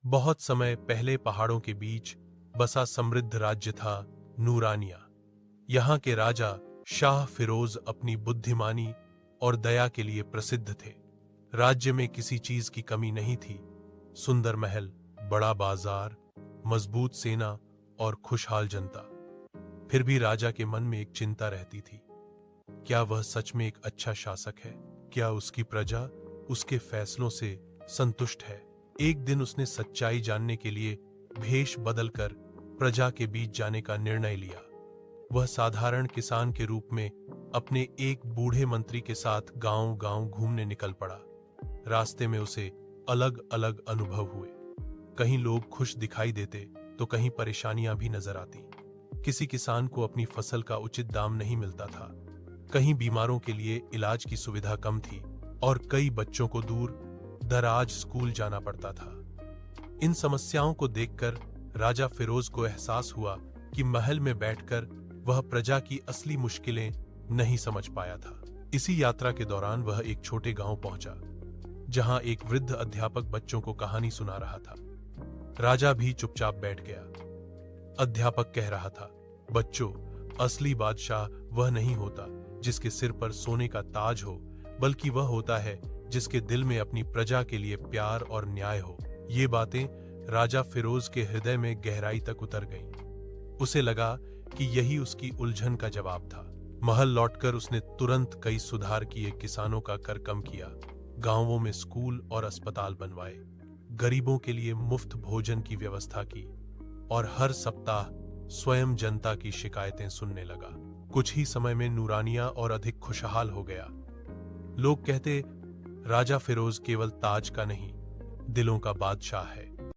बहुत समय पहले पहाड़ों के बीच बसा समृद्ध राज्य था नूरानिया। यहाँ के राजा शाह फिरोज अपनी बुद्धिमानी और दया के लिए प्रसिद्ध थे। राज्य में किसी चीज की कमी नहीं थी। सुंदर महल, बड़ा बाजार, मजबूत सेना और खुशहाल जनता। फिर भी राजा के मन में एक चिंता रहती थी। क्या वह सच में एक अच्छा शासक है? क्या उसकी प्रजा उसके फैसलों से संतुष्ट है? एक दिन उसने सच्चाई जानने के लिए भेष बदलकर प्रजा के बीच जाने का निर्णय लिया। वह साधारण किसान के रूप में अपने एक बूढ़े मंत्री के साथ गांव-गांव घूमने निकल पड़ा। रास्ते में उसे अलग अलग अनुभव हुए। कहीं लोग खुश दिखाई देते तो कहीं परेशानियां भी नजर आती। किसी किसान को अपनी फसल का उचित दाम नहीं मिलता था, कहीं बीमारों के लिए इलाज की सुविधा कम थी और कई बच्चों को दूर दराज स्कूल जाना पड़ता था। इन समस्याओं को देखकर राजा फिरोज को एहसास हुआ कि महल में बैठकर वह प्रजा की असली मुश्किलें नहीं समझ पाया था। इसी यात्रा के दौरान वह एक छोटे गांव पहुंचा, जहां एक वृद्ध अध्यापक बच्चों को कहानी सुना रहा था। राजा भी चुपचाप बैठ गया। अध्यापक कह रहा था, बच्चों, असली बादशाह वह नहीं होता जिसके सिर पर सोने का ताज हो, बल्कि वह होता है जिसके दिल में अपनी प्रजा के लिए प्यार और न्याय हो। ये बातें राजा फिरोज के हृदय में गहराई तक उतर गईं। उसे लगा कि यही उसकी उलझन का जवाब था। महल लौटकर उसने तुरंत कई सुधार किए, किसानों का कर कम किया, गांवों में स्कूल और अस्पताल बनवाए, गरीबों के लिए मुफ्त भोजन की व्यवस्था की और हर सप्ताह स्वयं जनता की शिकायतें सुनने लगा। कुछ ही समय में नूरानिया और अधिक खुशहाल हो गया। लोग कहते, राजा फिरोज केवल ताज का नहीं, दिलों का बादशाह है।